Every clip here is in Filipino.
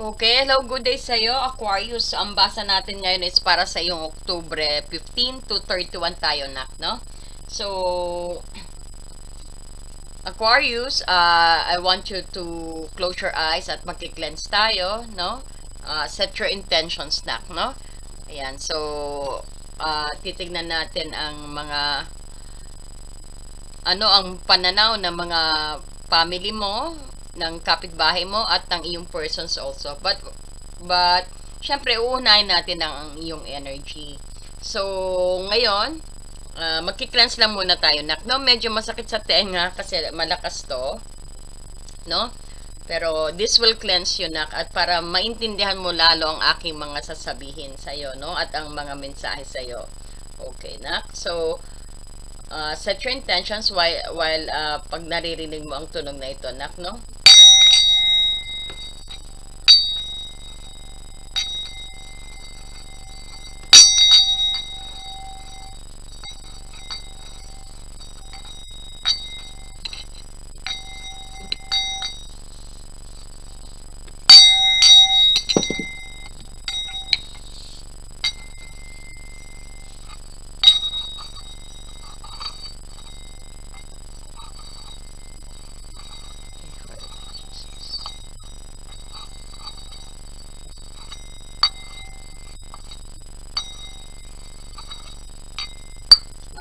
Okay, hello, good day sa'yo, Aquarius. Ang basa natin ngayon is para sa yung Oktubre 15 to 31 tayo, nak, no? So, Aquarius, I want you to close your eyes at magki-cleanse tayo, no? Set your intentions, nak, no? Ayan, so, titignan natin ang mga, ang pananaw ng mga family mo, ng kapitbahay mo at ng iyong persons also. But syempre uunahin natin ang iyong energy. So ngayon, magki-cleanse lang muna tayo, nak, no? Medyo masakit sa tenga kasi malakas to, no? Pero this will cleanse you, nak, at para maintindihan mo lalo ang aking mga sasabihin sa iyo, no? At ang mga mensahe sa iyo. Okay, nak? So set your intentions while pag naririnig mo ang tunog na ito, nak, no?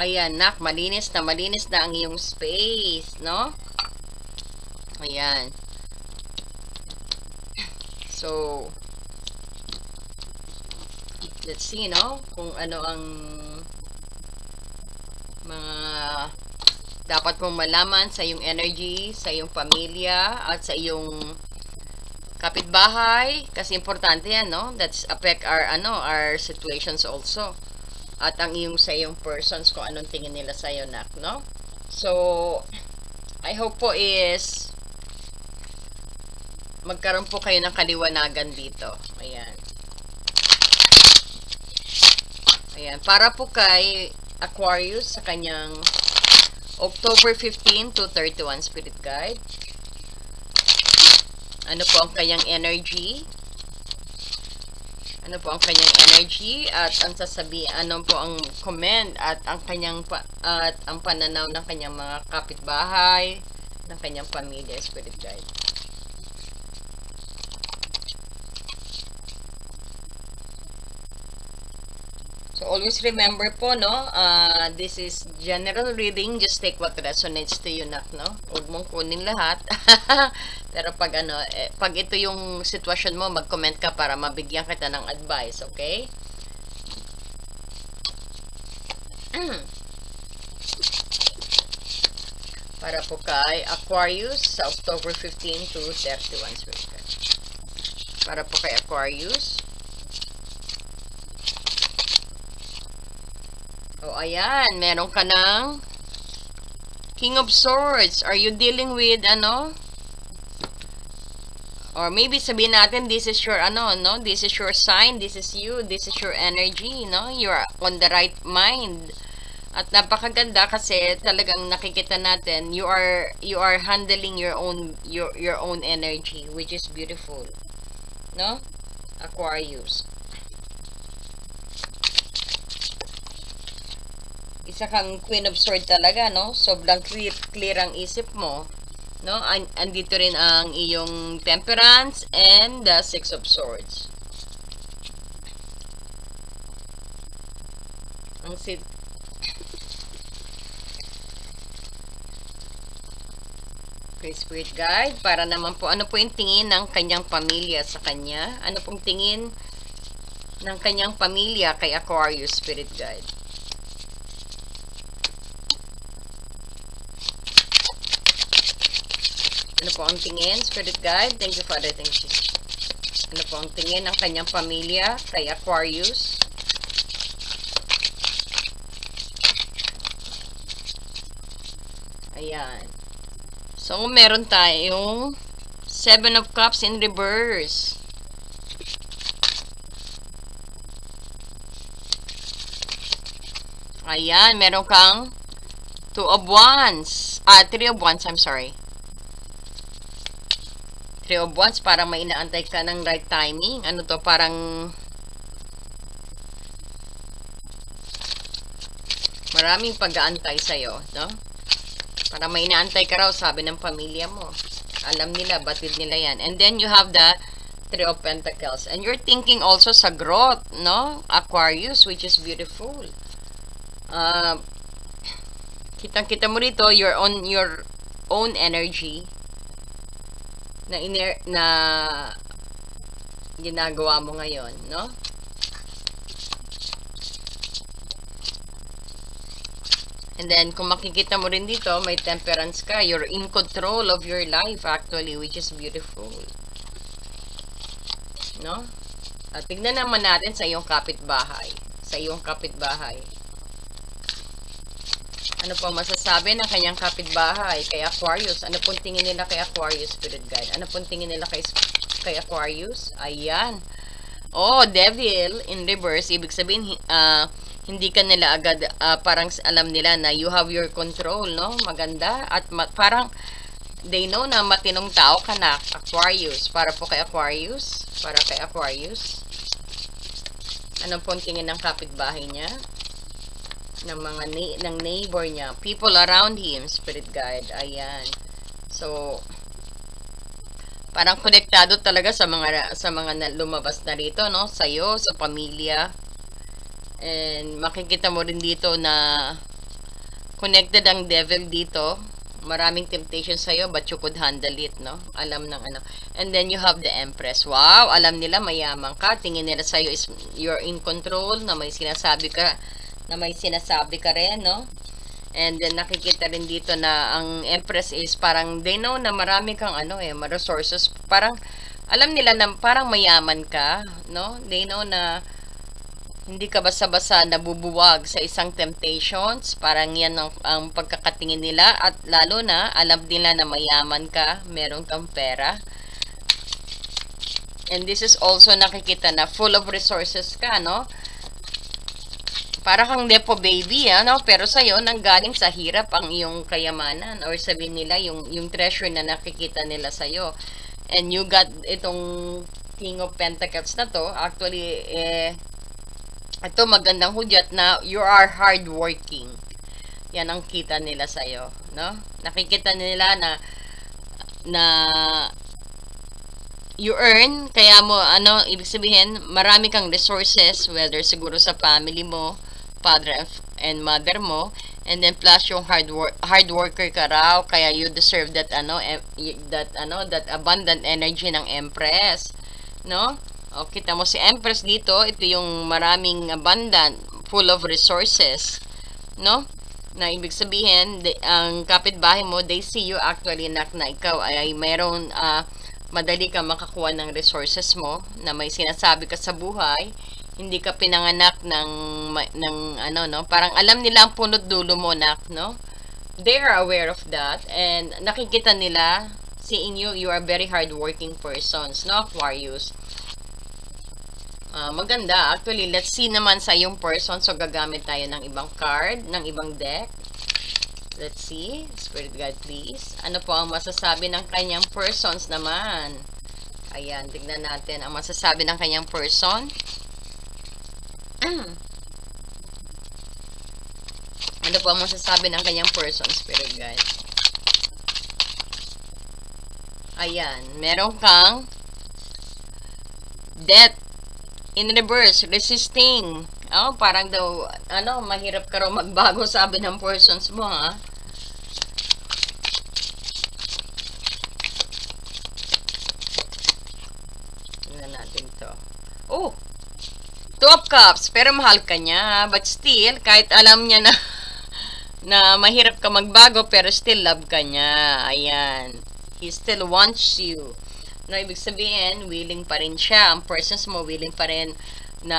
Ayan, nak, malinis na ang iyong space, no? Ayan. So, let's see, no? Kung ano ang mga dapat mong malaman sa iyong energy, sa iyong pamilya, at sa iyong kapitbahay. Kasi importante yan, no? That's affect our situations also. At ang sa iyong persons, kung anong tingin nila sa iyo, nak, no? So, I hope po is magkaroon po kayo ng kaliwanagan dito. Ayan. Ayan. Para po kay Aquarius sa kanyang October 15 to 31 Spirit Guide. Ano po ang kanyang energy? Ano po ang kanyang energy at ang ano po ang comment at ang kanyang at ang pananaw ng kanyang mga kapitbahay, ng kanyang pamilya, Spirit Guide. So always remember po, no, this is general reading, just take what resonates to you, nak, no? Huwag mong kunin lahat. Pero pag pag ito yung sitwasyon mo, mag-comment ka para mabigyan kita ng advice, okay? Para po kay Aquarius sa October 15 to 31. Para po kay Aquarius. Oh, ayan, meron ka ng King of Swords. Are you dealing with or maybe sabihin natin, this is your no? This is your sign, this is you, this is your energy, no? You are on the right mind. At napakaganda kasi talagang nakikita natin you are handling your own energy, which is beautiful. No? Aquarius. Isa kang Queen of Swords talaga, no? Sobrang clear ang isip mo, no? Andito rin ang iyong Temperance and the Six of Swords. Ang okay, Spirit Guide, para naman po, ano po yung tingin ng kanyang pamilya sa kanya? Ano pong tingin ng kanyang pamilya kay Aquarius, Spirit Guide? Ano po ang tingin, Spirit Guide? Thank you, Father. Thank you. Ano po ang tingin ng kanyang pamilya kay Aquarius? Ayan. So, meron tayong Seven of Cups in reverse. Ayan, meron kang Two of Wands. Three of Wands, I'm sorry. Three of Wands, parang may inaantay ka ng right timing. Ano to, parang maraming pag-aantay sa'yo, no? Parang may inaantay ka raw, sabi ng pamilya mo. Alam nila, batid nila yan. And then you have the Three of Pentacles. And you're thinking also sa growth, no? Aquarius, which is beautiful. Kitang-kita mo rito, you're on your own energy na ginagawa mo ngayon, no? And then, kung makikita mo rin dito, may temperance ka. You're in control of your life, actually, which is beautiful. No? At tignan naman natin sa iyong kapitbahay. Sa iyong kapitbahay. Ano po masasabi ng kanyang kapitbahay kay Aquarius? Ano pong tingin nila kay Aquarius, Spirit Guide? Ano pong tingin nila kay Aquarius? Ayan. Oh, Devil in reverse. Ibig sabihin, hindi ka nila agad, parang alam nila na you have your control, no? Maganda. At parang they know na matinong tao ka na, Aquarius. Para po kay Aquarius. Para kay Aquarius. Ano pong tingin ng kapitbahay niya? Ng mga ng neighbor niya, people around him, Spirit Guide. Ayan. So parang konektado talaga sa mga lumabas na rito, no? Sa iyo, sa pamilya. And makikita mo rin dito na connected ang devil dito. Maraming temptation sa iyo, but you could handle it, no? Alam ng ano. And then you have the Empress. Wow, alam nila mayaman ka. Tingin nila sa iyo is you're in control, na may sinasabi ka rin, no? And then nakikita rin dito na ang Empress is parang they know na marami kang resources. Parang alam nila na parang mayaman ka, no? They know na hindi ka basta-basta nabubuwag sa isang temptations. Parang yan ang pagkakatingin nila. At lalo na alam nila na mayaman ka, meron kang pera. And this is also nakikita na full of resources ka, no? Para kang Nepo baby, no? Pero sa'yo, nanggaling sa hirap ang iyong kayamanan. Or sabihin nila, yung treasure na nakikita nila sa'yo. And you got itong King of Pentacles na to. Actually, ito magandang hudyat na you are hardworking. Yan ang kita nila sa'yo, no? Nakikita nila na you earn, kaya mo, ibig sabihin, marami kang resources, whether siguro sa family mo, father and mother mo, and then plus yung hard worker ka raw, kaya you deserve that that abundant energy ng Empress, no? O kita mo si Empress dito, ito yung maraming abundant, full of resources, no? Na ibig sabihin, ang kapitbahay mo, they see you actually na ikaw ay mayroon madali ka makakuha ng resources mo, na may sinasabi ka sa buhay. Hindi ka pinanganak no? Parang alam nila ang punot dulo mo, no? They are aware of that, and nakikita nila, seeing you are very hardworking persons, no, Aquarius? Maganda. Actually, let's see naman sa yung person. So, gagamit tayo ng ibang card, ng ibang deck. Let's see. Spirit Guide, please. Ano po ang masasabi ng kanyang persons naman? Ayan, tignan natin ang masasabi ng kanyang person. Ano po ang masasabi ng kanyang person, Spirit Guide? Ayan, meron kang death in reverse, resisting. Oh, parang daw, mahirap ka raw magbago, sabi ng persons mo, ha? Tingnan natin to. Oh! Two of Cups, pero mahal ka niya, but still, kahit alam niya na mahirap ka magbago, pero still love ka niya. Ayan. He still wants you. No, ibig sabihin, willing pa rin siya. Ang persons mo, willing pa rin na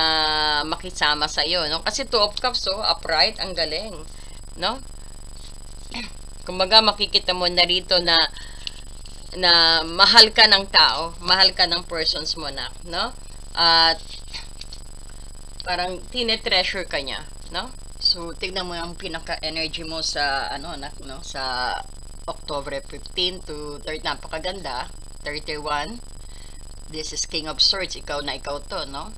makisama sa iyo, no? Kasi Two of Cups, upright, ang galing, no? Kumbaga, makikita mo na rito na mahal ka ng tao, mahal ka ng persons mo, no? At parang tinetreasure ka niya, no? So, tignan mo yung pinaka-energy mo sa, sa October 15 to 3, napakaganda. 31. This is King of Swords. Ikaw to, no?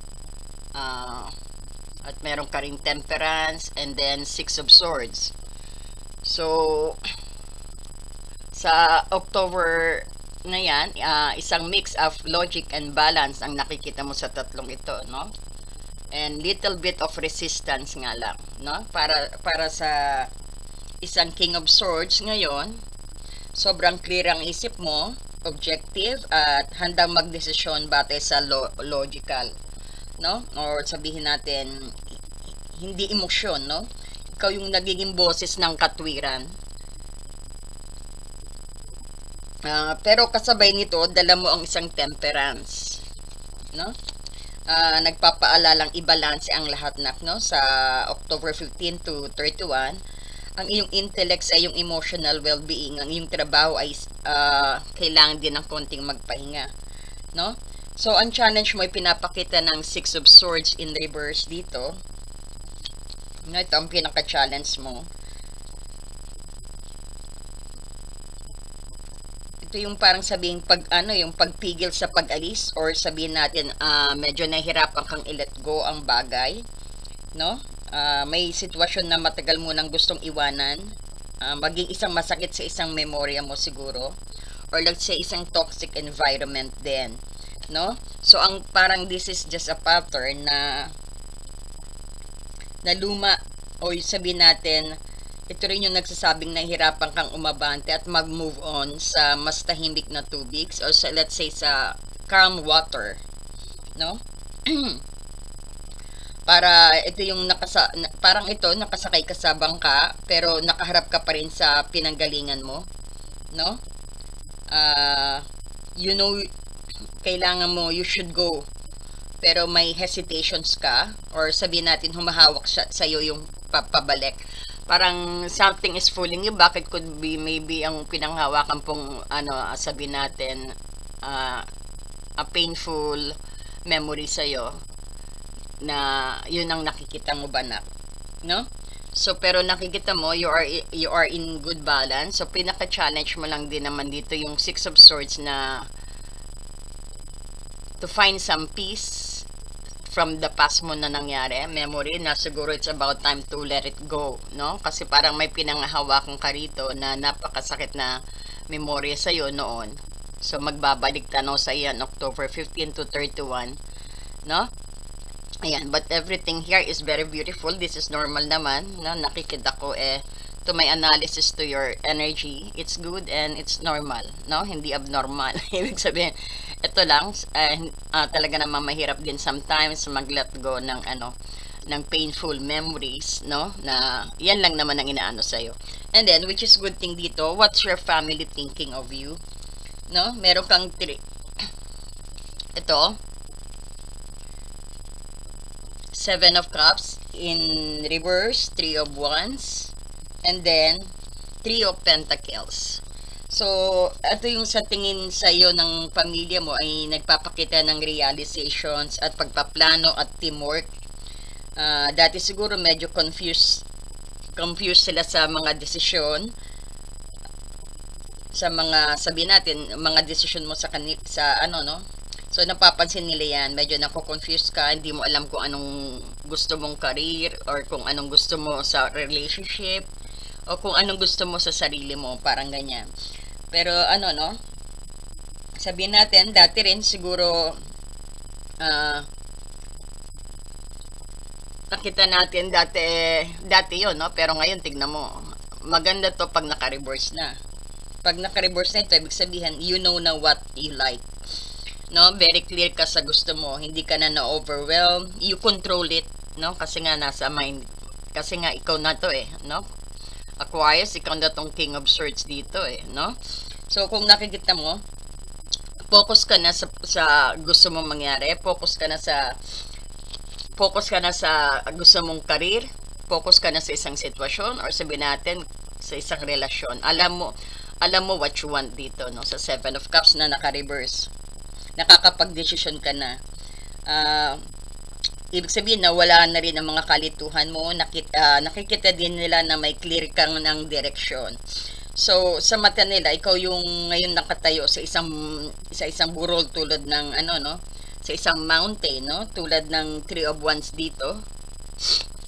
At meron ka ring Temperance, and then 6 of Swords. So, sa October na yan, isang mix of logic and balance ang nakikita mo sa tatlong ito, no? And little bit of resistance nga lang, no? Para sa isang King of Swords ngayon, sobrang clear ang isip mo, objective, at handang magdesisyon batay sa logical, no? Or sabihin natin, hindi emosyon, no? Ikaw yung nagiging boses ng katwiran. Pero kasabay nito, dala mo ang isang Temperance, no? Nagpapaalalang i-balance ang lahat no? Sa October 15 to 31, ang iyong intellect sa iyong emotional well-being, ang iyong trabaho ay kailangan din ng konting magpahinga, no? So, ang challenge mo ay pinapakita ng 6 of Swords in reverse dito. No, ito ang pinaka-challenge mo. Ito yung parang sabihin yung pagpigil sa pag-alis, or sabihin natin medyo nahihirapan kang i-let go ang bagay, no? May sitwasyon na matagal mo nang gustong iwanan, maging isang masakit sa isang memorya mo siguro, or let's say isang toxic environment din, no? So ang parang this is just a pattern na luma, o sabihin natin ito rin yung nagsasabing nahihirapan kang umabante at mag-move on sa mas tahimik na tubig, or sa, let's say sa calm water, no? Para ito yung parang ito nakasakay ka sa bangka pero nakaharap ka pa rin sa pinanggalingan mo, no? You know, kailangan mo, you should go, pero may hesitations ka, or sabihin natin humahawak sa iyo yung pabalik. Parang something is fooling you. Bakit could be maybe ang pinanghawakan pong sabihin natin a painful memory sa iyo na yun ang nakikita mo ba no? So pero nakikita mo you are in good balance. So pinaka-challenge mo lang din naman dito yung 6 of Swords na to find some peace from the past mo na nangyari, memory na siguro it's about time to let it go, no? Kasi parang may pinanghahawakan ka rito na napakasakit na memorya sa iyo noon. So magbabalik tanaw sa iyan October 15 to 31, no? Ayan, but everything here is very beautiful. This is normal naman, no? Nakikita ko to my analysis to your energy, it's good and it's normal, no? Hindi abnormal. Ibig sabihin, ito lang, talaga naman mahirap din sometimes mag-let go ng ng painful memories, no? Na yan lang naman ang inaano sa'yo. And then, which is good thing dito, what's your family thinking of you? No? Meron kang ito, 7 of Cups in reverse, 3 of Wands, and then 3 of Pentacles. So, ito yung sa tingin sa iyo ng pamilya mo ay nagpapakita ng realizations at pagpaplano at teamwork. Dati siguro medyo confused sila sa mga desisyon, sa mga sabihin natin mga desisyon mo sa no. So napapansin nila yan, medyo nako-confuse ka, hindi mo alam kung anong gusto mong career, or kung anong gusto mo sa relationship, o kung anong gusto mo sa sarili mo, parang ganyan. Pero no, sabihin natin dati rin siguro nakita natin dati yon, no? Pero ngayon tignan mo, maganda to pag naka-reverse na. Pag naka-reverse na ito, ibig sabihin you know na what you like, no? Very clear ka sa gusto mo, hindi ka na overwhelm, you control it, no? Kasi nga nasa mind, kasi nga ikaw na to no? Aquarius, ikaw na tong King of Swords dito no? So kung nakikita mo, focus ka na sa gusto mong mangyari, focus ka na sa gusto mong career, focus ka na sa isang sitwasyon, or sabihin natin sa isang relasyon. Alam mo what you want dito, no? Sa 7 of Cups na naka-reverse, nakakapag-desisyon ka na. Ibig sabihin na wala na rin ang mga kalituhan mo, nakikita din nila na may clear kang ng direksyon. So, sa mata nila, ikaw yung ngayon nakatayo sa isang burol tulad ng ano, no? Sa isang mountain, no? Tulad ng Three of Wands dito.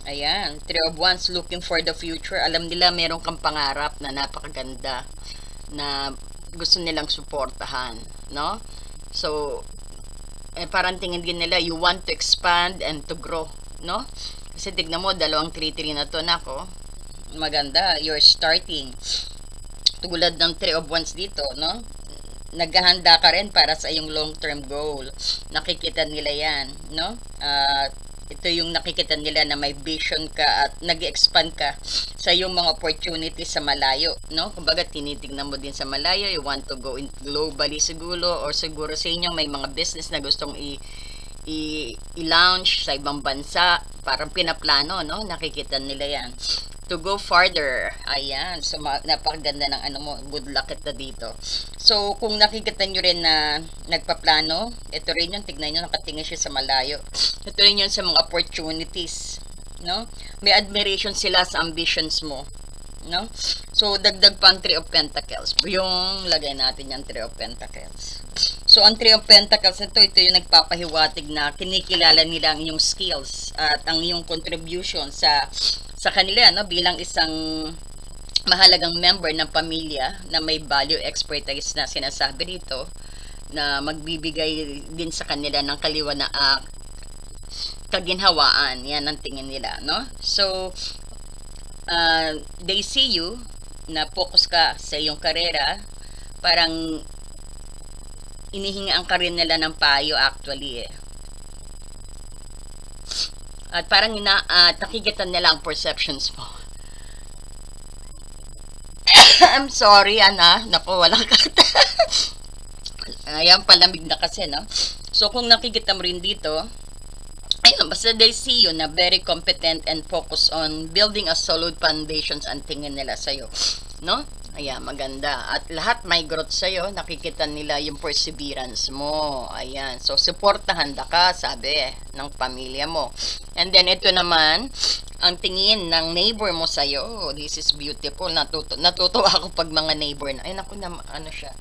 Ayan, Three of Wands looking for the future. Alam nila meron kang pangarap na napakaganda na gusto nilang suportahan, no? So, parang tingin din nila, you want to expand and to grow, no? Kasi tignan mo, dalawang 3-3 na to, nako. Maganda, you're starting. Tulad ng Three of Wands dito, no? Naghahanda ka rin para sa iyong long-term goal. Nakikita nila yan, no? Ito yung nakikita nila na may vision ka at nag-expand ka sa iyong mga opportunities sa malayo, no? Kumbaga, tinitignan mo din sa malayo, you want to go in globally siguro, or siguro sa inyo may mga business na gustong i-launch sa ibang bansa, parang pinaplano, no? Nakikita nila yan. To go farther, ayan, so napakaganda ng ano mo, good luck at dito. So, kung nakikita nyo rin na nagpaplano, ito rin yun, tignan nyo, nakatingin siya sa malayo. Ito rin yun sa mga opportunities, no? May admiration sila sa ambitions mo, no? So, dagdag pa ang Three of Pentacles. Yung lagay natin yung Three of Pentacles. So, ang Three of Pentacles ito yung nagpapahiwatig na kinikilala nila ang iyong skills at ang iyong contribution sa kanila, no, bilang isang mahalagang member ng pamilya na may value expertise na sinasabi dito na magbibigay din sa kanila ng kaginhawaan. Yan ang tingin nila, no? So, they see you na focus ka sa iyong karera, parang inihingaan ka rin nila ng payo actually, At parang nakikitan nila ang perceptions mo. I'm sorry, Ana. Naku, walang kata. Ayan, palamig na kasi, no? So, kung nakikita mo rin dito, ayun, basta they see you na very competent and focus on building a solid foundations ang tingin nila sa'yo, no? Ayan, maganda. At lahat may growth sa'yo, nakikita nila yung perseverance mo. Ayan, so supportahan ka, sabi ng pamilya mo. And then, ito naman, ang tingin ng neighbor mo sa'yo. This is beautiful. Natutuwa ako pag mga neighbor na. Ay, naku, ano siya.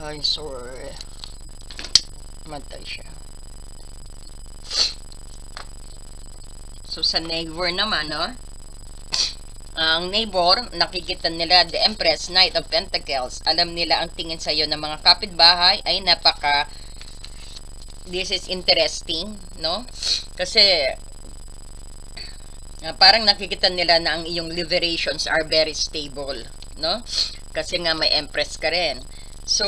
Ay, sorry. Matay siya. So, sa neighbor naman, no? Ang neighbor, nakikita nila the Empress, Knight of Pentacles. Alam nila ang tingin sa'yo ng mga kapitbahay ay this is interesting, no? Kasi, parang nakikita nila na ang iyong liberations are very stable, no? Kasi nga may Empress ka rin. So,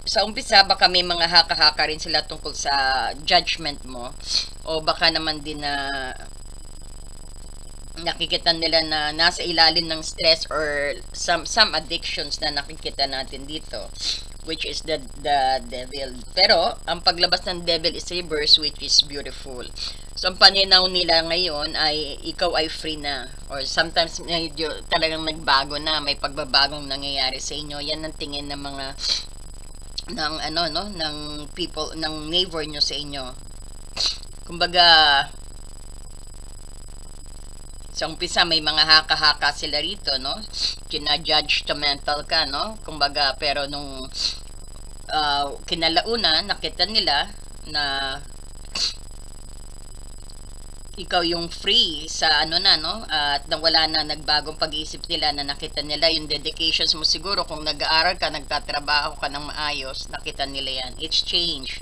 sa umpisa, baka may mga haka-haka rin sila tungkol sa judgment mo. O baka naman din na nakikita nila na nasa ilalim ng stress or some addictions na nakikita natin dito, which is the devil. Pero, ang paglabas ng devil is reverse, which is beautiful. So, ang paninaw nila ngayon ay ikaw ay free na. Or sometimes, medyo talagang nagbago na, may pagbabagong nangyayari sa inyo. Yan ang tingin ng mga ng people, ng neighbor nyo sa inyo. Kumbaga, sa umpisa may mga haka-haka sila rito, no? Kina-judgmental ka, no? Kumbaga, pero nung kinalauna, nakita nila na ikaw yung free sa no? At wala na nagbagong pag-iisip nila na nakita nila yung dedications mo siguro kung nag-aaral ka, nagtatrabaho ka ng maayos, nakita nila yan. It's change.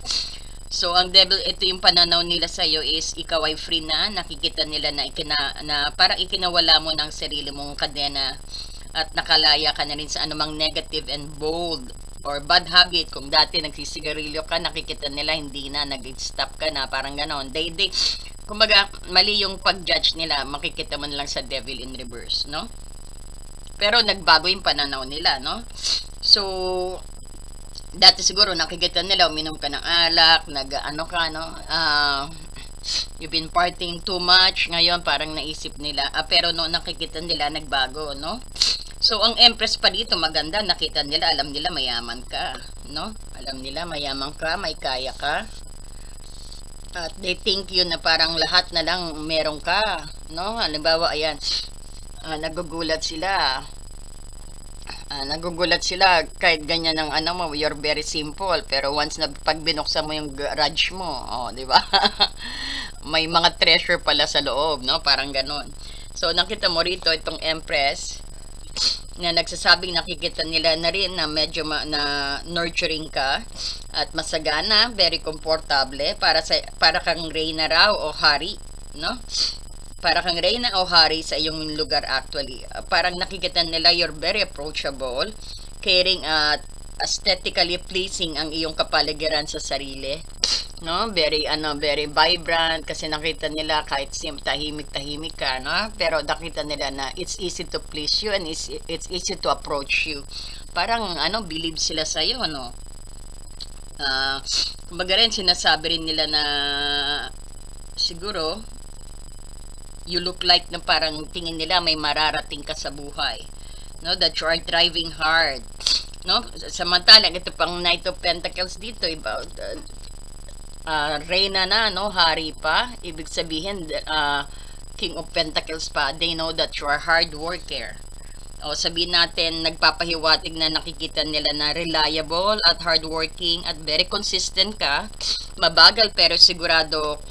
So, ang devil, ito yung pananaw nila sa'yo is ikaw ay free na, nakikita nila na parang ikinawala mo ng sarili mong kadena at nakalaya ka na rin sa anumang negative and bold or bad habit. Kung dati nagsisigarilyo ka, nakikita nila hindi na, nag-stop ka na, parang ganon. Kumbaga, mali yung pag-judge nila, makikita mo lang sa devil in reverse, no? Pero nagbago yung pananaw nila, no? So, dati siguro nakikita nila, uminom ka ng alak, you've been partying too much, ngayon parang naisip nila, pero no, nakikita nila, nagbago, no? So, ang Empress pa dito, maganda, nakita nila, alam nila, mayaman ka, no? Alam nila, mayaman ka, may kaya ka. At they think you na parang lahat na lang meron ka, no? Halimbawa, ayan, nagugulat sila. Nagugulat sila kahit ganyan ang ano mo, you're very simple. Pero once na pag binuksan mo yung garage mo, oh, di ba? May mga treasure pala sa loob, no? Parang ganon. So, nakita mo rito itong Empress na nagsasabing nakikita nila na rin na medyo na nurturing ka at masagana, very komportable para kang reyna raw o hari, no? Para kang reyna o hari sa iyong lugar actually. Parang nakikita nila you're very approachable, caring at aesthetically pleasing ang iyong kapaligiran sa sarili. No, very very vibrant kasi nakita nila kahit tahimik ka, no, pero nakita nila na it's easy to please you and it's easy to approach you. Parang believe sila sa iyo, no. Kumbaga rin sinasabi rin nila na siguro you look like na parang tingin nila may mararating ka sa buhay, no, that you are driving hard, no. Samantalang ito pang Knight of Pentacles dito about Reyna na, no, hari pa, ibig sabihin King of Pentacles pa. They know that you are hard worker. O sabihin natin nagpapahiwatig na nakikita nila na reliable at hardworking at very consistent ka. Mabagal pero sigurado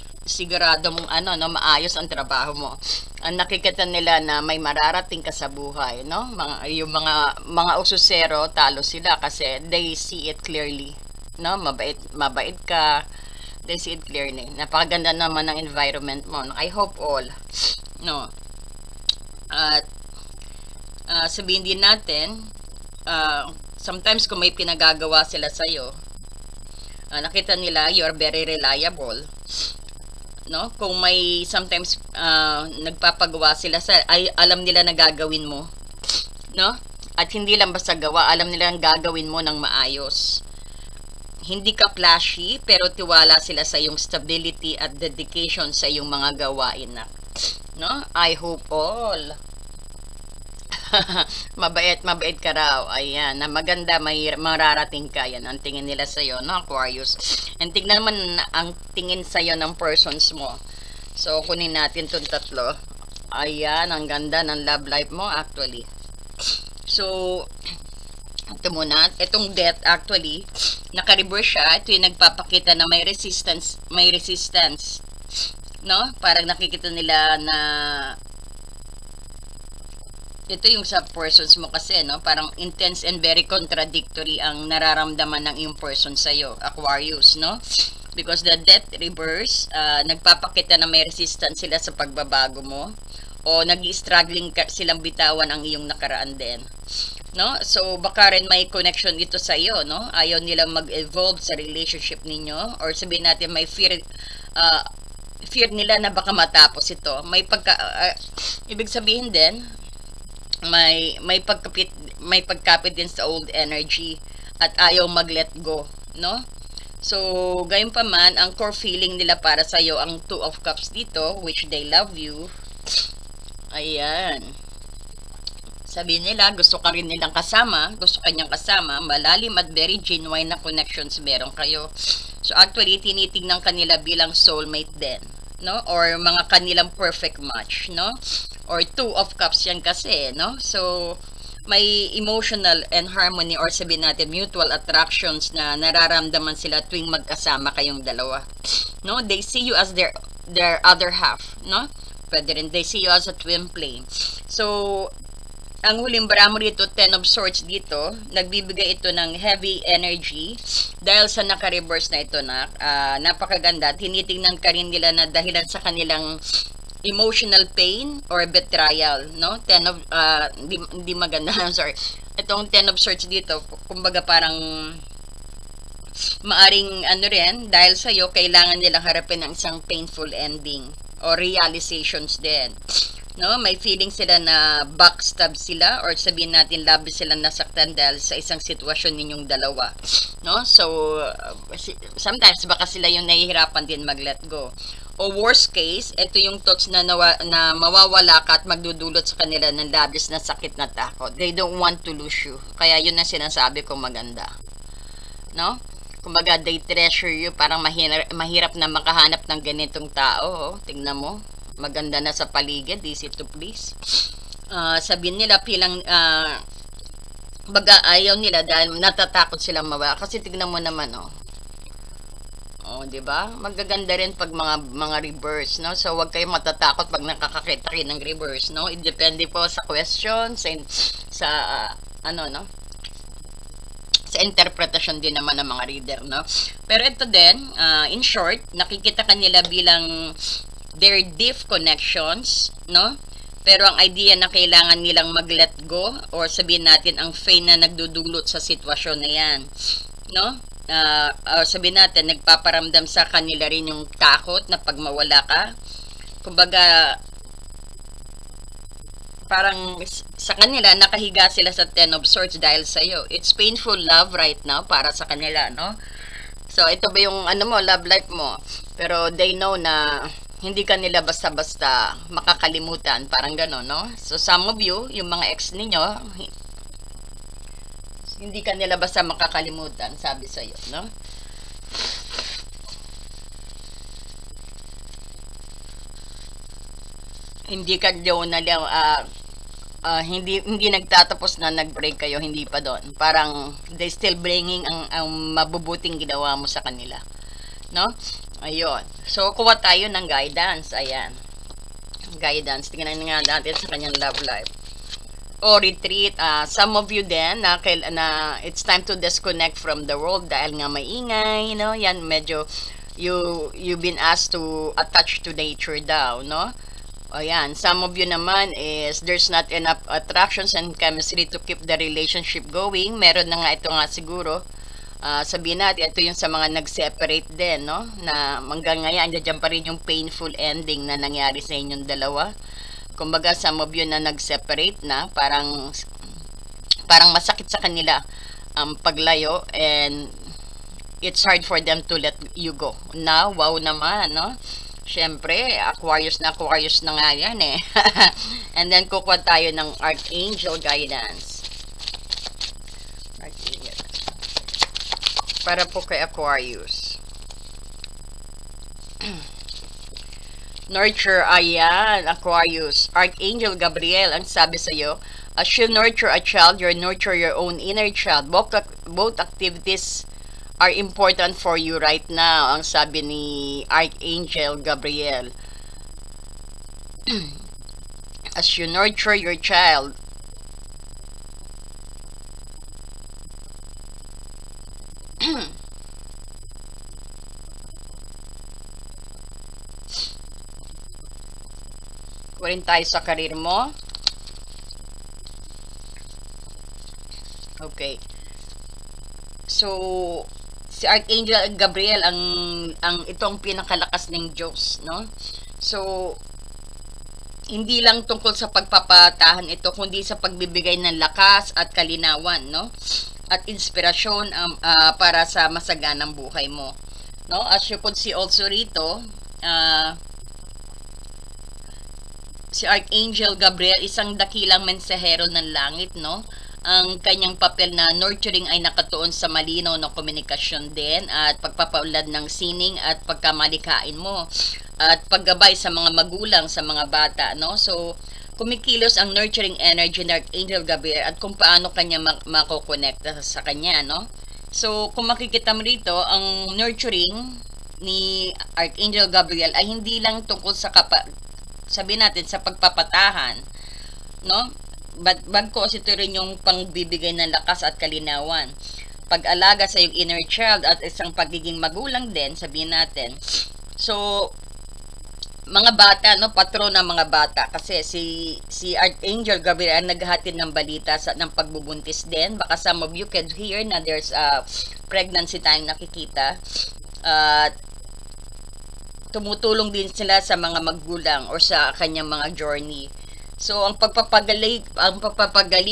mong maayos ang trabaho mo. Ang nakikita nila na may mararating ka sa buhay, no? Yung mga ususero, talo sila kasi they see it clearly, no? Mabait ka. They see it clearly. Napakaganda naman ng environment mo. I hope all, no? At sabihin din natin, sometimes kung may pinagagawa sila sa'yo, nakita nila you are very reliable, no? Kung may sometimes nagpapagawa sila alam nila na gagawin mo, no? At hindi lang basta gawa, alam nila ang gagawin mo ng maayos. Hindi ka flashy, pero tiwala sila sa iyong stability at dedication sa iyong mga gawain na, no? I hope all. mabait ka raw. Ayan, na maganda, may mararating ka. Yan ang tingin nila sa iyo, no, Aquarius. And tingnan naman ang tingin sa iyo ng persons mo. So, kunin natin itong tatlo. Ayan, ang ganda ng love life mo actually. So, ito muna, itong Death actually, naka-reverse siya. Ito yung nagpapakita na may resistance, no? Parang nakikita nila na ito yung sa persons mo kasi, no? Parang intense and very contradictory ang nararamdaman ng yung person sa'yo, Aquarius, no? Because the Death reverse, nagpapakita na may resistance sila sa pagbabago mo o nag-struggling silang bitawan ang iyong nakaraan din, no? So baka rin may connection dito sa iyo, no? Ayaw nilang mag-evolve sa relationship ninyo, or sabihin natin may fear nila na baka matapos ito. May ibig sabihin din may pagkapit din sa old energy at ayaw mag-let go, no? So gayon pa man, ang core feeling nila para sa iyo ang Two of Cups dito, which they love you. Ayan. Sabi nila, gusto ka rin nilang kasama, gusto kanyang kasama, malalim at very genuine na connections meron kayo. So actually, tinitingnan kanila bilang soulmate din, no? Or mga kanilang perfect match, no? Or Two of Cups yan kasi, no? So, may emotional and harmony, or sabihin natin mutual attractions na nararamdaman sila tuwing magkasama kayong dalawa, no? They see you as their other half, no? Pwede rin, they see you as a twin flame. So, ang huling bara mo dito, Ten of Swords dito, nagbibigay ito ng heavy energy dahil sa naka-reverse na ito na napakaganda. Tinitingnan ka rin nila na dahilan sa kanilang emotional pain or betrayal, no? Hindi maganda, I'm sorry. Itong Ten of Swords dito, kumbaga parang maaring rin, dahil sa'yo, kailangan nilang harapin ng isang painful ending o realizations din, no? May feeling sila na backstab sila, or sabihin natin labis silang nasaktan dahil sa isang sitwasyon ninyong dalawa, no? So sometimes baka sila yung nahihirapan din mag-let go, o worst case, ito yung thoughts na mawawala ka at magdudulot sa kanila ng labis na sakit na takot. They don't want to lose you, kaya yun na sinasabi ko maganda, no? Kumbaga, they treasure you. Parang mahirap na makahanap ng ganitong tao. Tingnan mo. Maganda na sa paligid. Easy to please. Sabihin nila pilang baga ayaw nila dahil natatakot silang mawala. Kasi tignan mo naman, di ba? Magaganda rin pag mga reverse, no? So, wag kayong matatakot pag nakakakita kayo ng reverse, no? It depende po sa questions and sa no? Sa interpretation din naman ng mga reader, no? Pero ito din, in short, nakikita kanila bilang their deep connections, no? Pero ang idea na kailangan nilang mag-let go or sabihin natin ang pain na nagdudulot sa sitwasyon na yan, no? Sabihin natin, nagpaparamdam sa kanila rin yung takot na pag mawala ka. Kumbaga, parang sa kanila, nakahiga sila sa Ten of Swords dahil sa'yo. It's painful love right now para sa kanila, no? So, ito ba yung love life mo? Pero they know na hindi ka nila basta-basta makakalimutan. Parang gano'n, no? So, some of you, yung mga ex ninyo, hindi ka nila basta makakalimutan, sabi sa'yo, no? Hindi ka daw na hindi nagtatapos na nag-break kayo, hindi pa doon. Parang they still bringing ang mabubuting ginawa mo sa kanila, no? Ayun. So, kuha tayo ng guidance. Ayan. Guidance. Tingnan nga natin sa kanyang love life. O retreat. Some of you din na it's time to disconnect from the world dahil nga may ingay, no? Yan, medyo you've been asked to attach to nature daw, no? O yan. Some of you naman is there's not enough attractions and chemistry to keep the relationship going. Meron na nga ito nga siguro. Sabihin natin, ito yung sa mga nag-separate din, no? Na hanggang ngayon, andyan pa rin yung painful ending na nangyari sa inyong dalawa. Kumbaga, some of you na nag-separate na, parang masakit sa kanila ang paglayo and it's hard for them to let you go. Now, wow naman, no? Siyempre, Aquarius na nga yan eh. And then, kukuha tayo ng Archangel Guidance. Archangel. Para po kay Aquarius. Nurture, ayan, Aquarius. Archangel Gabriel, ang sabi sa'yo, as you nurture a child, you nurture your own inner child. Both activities are important for you right now, ang sabi ni Archangel Gabriel. As you nurture your child, kunin tayo sa karir mo. Okay. So, si Archangel Gabriel ang itong pinakalakas ng Diyos, no? So, hindi lang tungkol sa pagpapatahan ito, kundi sa pagbibigay ng lakas at kalinawan, no? At inspirasyon para sa masaganang buhay mo, no? As you could see also rito, si Archangel Gabriel, isang dakilang mensahero ng langit, no? Ang kanyang papel na nurturing ay nakatuon sa malinaw na komunikasyon din at pagpapaulad ng sining at pagkamalikain mo at paggabay sa mga magulang, sa mga bata, no? So, kumikilos ang nurturing energy ng Archangel Gabriel at kung paano kanya makokonekta sa kanya, no? So, kung makikita mo rito, ang nurturing ni Archangel Gabriel ay hindi lang tungkol sa sabihin natin sa pagpapatahan, no? Bagkos ito rin yung pangbibigay ng lakas at kalinawan, pag-alaga sa yung inner child at isang pagiging magulang din, sabihin natin. So, mga bata, no, patron ng mga bata, kasi si Archangel Gabriel ang naghahatid ng balita ng pagbubuntis din. Baka some of you can hear na there's a pregnancy tayong nakikita. Tumutulong din sila sa mga magulang or sa kanyang mga journey. So, ang pagpapagaling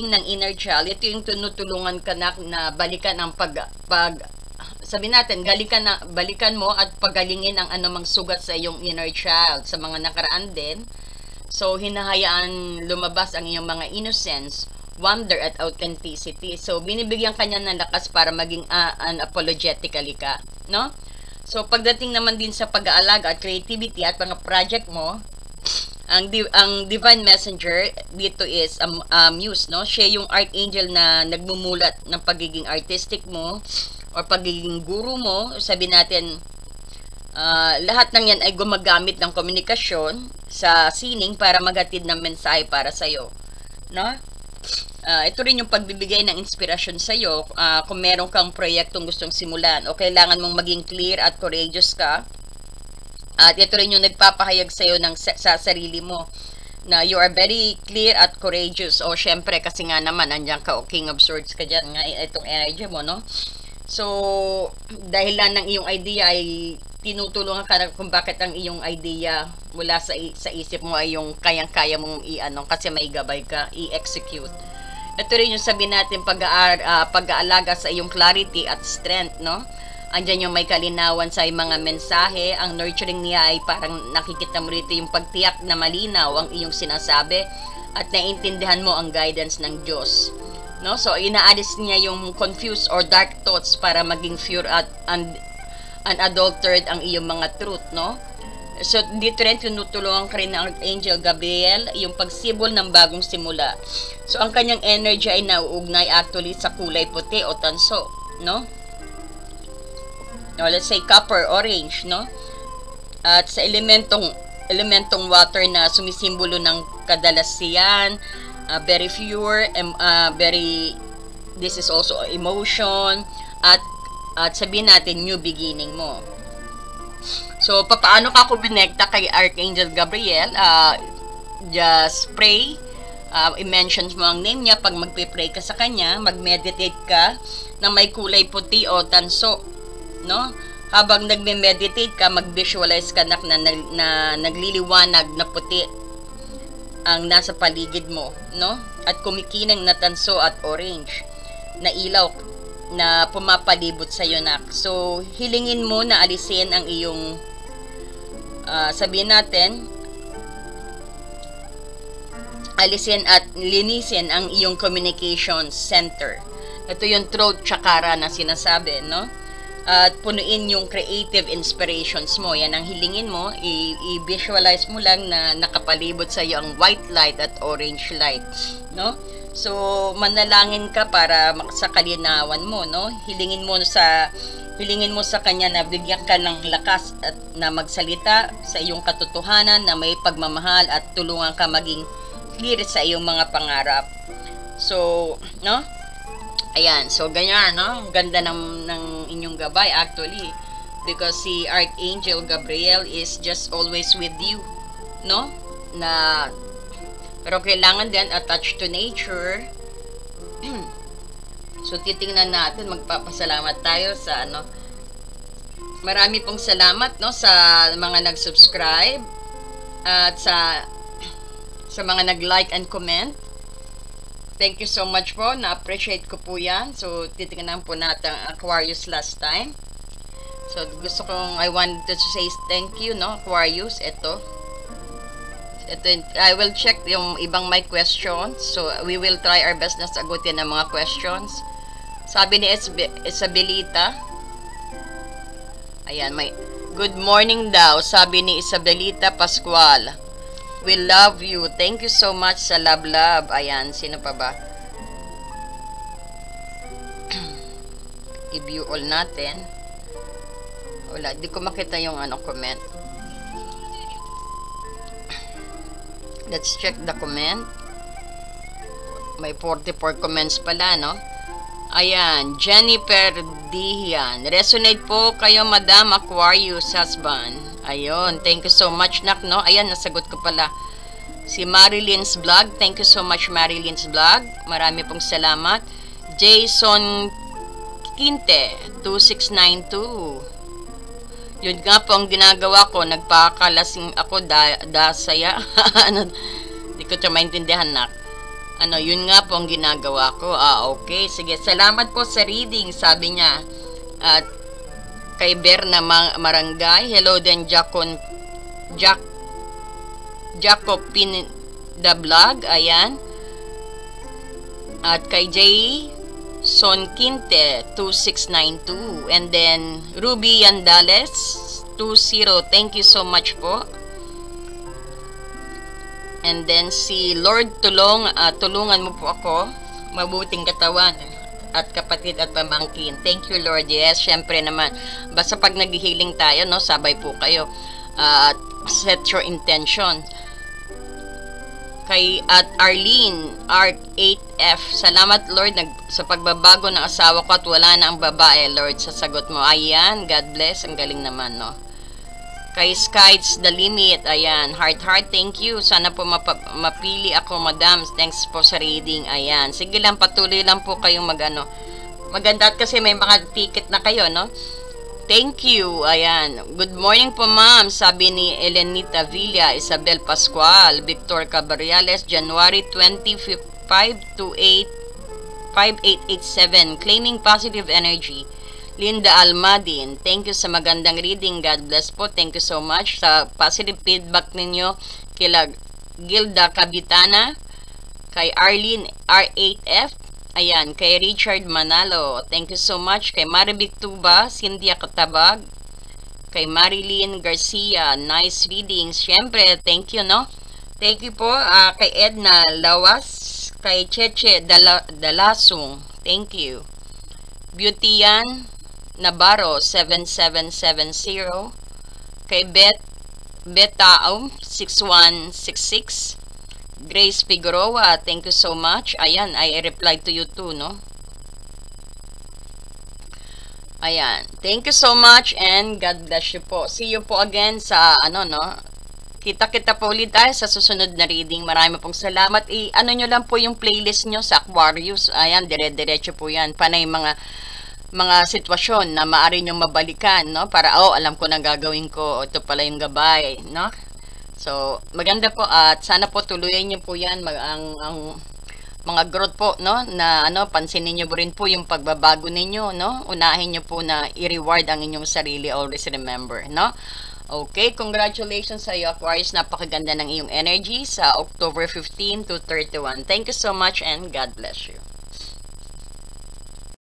ng inner child, ito yung tinutulungan ka na balikan ang sabi natin, balikan mo at pagalingin ang anumang sugat sa iyong inner child sa mga nakaraan din. So, hinahayaan lumabas ang iyong mga innocence wonder at authenticity. So, binibigyan kanya ng lakas para maging unapologetically ka, no? So, pagdating naman din sa pag-aalaga at creativity at mga project mo, ang divine messenger dito is muse, no? Siya yung archangel na nagmumulat ng pagiging artistic mo or pagiging guru mo. Sabi natin, lahat ng yan ay gumagamit ng komunikasyon sa sining para maghatid ng mensahe para sa'yo, no? Ito rin yung pagbibigay ng inspirasyon sa'yo kung meron kang proyektong gustong simulan o kailangan mong maging clear at courageous ka. At ito rin yung nagpapahayag sa'yo sa sarili mo na you are very clear at courageous. O syempre, kasi nga naman, andyan ka, King of Swords ka dyan, nga itong energy mo, no? So, dahil lang ng iyong idea ay tinutulungan ka kung bakit ang iyong idea mula sa isip mo ay yung kayang-kaya mong kasi may gabay ka, i-execute. Ito rin yung sabi natin pag-aalaga sa iyong clarity at strength, no? Andyan yung may kalinawan sa mga mensahe. Ang nurturing niya ay parang nakikita mo rito yung pagtiyak na malinaw ang iyong sinasabi at naiintindihan mo ang guidance ng Diyos, no? So, inaalis niya yung confused or dark thoughts para maging pure at unadulterated ang iyong mga truth, no? So, dito rin tinutulungan ka rin ng Archangel Gabriel, yung pagsibol ng bagong simula. So, ang kanyang energy ay nauugnay actually sa kulay puti o tanso, no? No, let's say copper, orange, no? At sa elementong water na sumisimbolo ng kadalasian, very pure, this is also emotion, at sabihin natin new beginning mo. So, paano ka kumonekta kay Archangel Gabriel? Just pray. I-mention mo ang name niya. Pag magpe-pray ka sa kanya, mag-meditate ka na may kulay puti o tanso, no? Habang nagme-meditate ka, mag-visualize ka na nagliliwanag na puti ang nasa paligid mo, no? At kumikinang na tanso at orange na ilaw na pumapalibot sa iyo, nak. So, hilingin mo na alisin ang iyong sabihin natin, alisin at linisin ang iyong communication center. Ito yung throat chakra na sinasabi, no? At punuin yung creative inspirations mo. Yan ang hilingin mo. I-visualize mo lang na nakapalibot sa iyo ang white light at orange light, no? So, manalangin ka para sa kalinawan mo, no? Hilingin mo sa kanya na bigyan ka ng lakas at na magsalita sa iyong katotohanan na may pagmamahal at tulungan ka maging clear sa iyong mga pangarap. So, no? Ayan, so ganyan, no? Ganda ng inyong gabay actually, because si Archangel Gabriel is just always with you, no? Pero kailangan din attached to nature. So, titingnan natin, magpapasalamat tayo sa marami pong salamat, no, sa mga nag-subscribe at sa mga nag-like and comment. Thank you so much po. Na-appreciate ko po yan. So, titingnan po natin ang Aquarius last time. So, I wanted to say thank you, no, Aquarius. Ito, I will check yung ibang my questions. So, we will try our best na sagutin ang mga questions. Sabi ni Isabelita, ayan, good morning daw. Sabi ni Isabelita Pascual, we love you. Thank you so much sa love. Ayan, sino pa ba? I-view all natin. Wala, di ko makita yung comment. Let's check the comment. May 44 comments pala, no? Ayan, Jennifer Dihian. Resonate po kayo, Madam Aquarius husband. Ayun, thank you so much, nak, no? Ayan, nasagot ko pala. Si Marilyn's Vlog. Thank you so much, Marilyn's Vlog. Marami pong salamat. Jason Quinte, 2692. Yun nga po ang ginagawa ko. Nagpakalasing ako, dasaya. Hindi ko ito maintindihan, nak. Yun nga po ang ginagawa ko. Okay. Sige, salamat po sa reading, sabi niya. At kay Berna Marangay, hello din, Jacopin the Vlog, ayan. At kay Jay Son Quinte 2692, and then Ruby Yandales 20. Thank you so much po. And then si Lord tulungan mo po ako, mabuting katawan at kapatid at pamangkin. Thank you Lord. Yes, syempre naman. Basta pag nag-healing tayo, no, sabay po kayo. Set your intention. Kay at Arlene Arc 8F, salamat Lord sa pagbabago ng asawa ko at wala na ang babae, Lord, sa sagot mo. Ayan, God bless, ang galing naman, no. Kay Skies The Limit, ayan, heart, thank you. Sana po mapili ako, madam. Thanks po sa reading. Ayan, sige lang, patuloy lang po kayong maganda at kasi may mga ticket na kayo, no. Thank you. Ayan. Good morning po, ma'am. Sabi ni Elenita Villa, Isabel Pascual, Victor Cabarriales, January 25 to 5887, claiming positive energy. Linda Almadin, thank you sa magandang reading. God bless po. Thank you so much sa positive feedback ninyo. Kila Gilda Cabitana, kay Arlene R8F, ayan, kay Richard Manalo, thank you so much. Kay Marivic Tuba, Cynthia Katabag, kay Marilyn Garcia, nice readings. Siyempre, thank you, no? Thank you po. Kay Edna Lawas, kay Cheche Dalasung, thank you. Beautyan Navarro 7770, kay Betaum 6166, Grace Figueroa, thank you so much. Ayan, I replied to you too, no? Ayan, thank you so much and God bless you po. See you po again sa no? Kita-kita po ulit tayo sa susunod na reading. Marami pong salamat. Nyo lang po yung playlist nyo sa Aquarius. Ayan, dire-diretso po yan. Panay mga sitwasyon na maaari nyong mabalikan, no? Para, alam ko na gagawin ko. Ito pala yung gabay, no? So, maganda po at sana po tuluyan niyo po yan ang mga growth po, no? Na pansinin niyo rin po yung pagbabago ninyo, no? Unahin niyo po na i-reward ang inyong sarili, always remember, no? Okay, congratulations sa iyo, Aquarius. Napakaganda ng iyong energy sa October 15 to 31. Thank you so much and God bless you.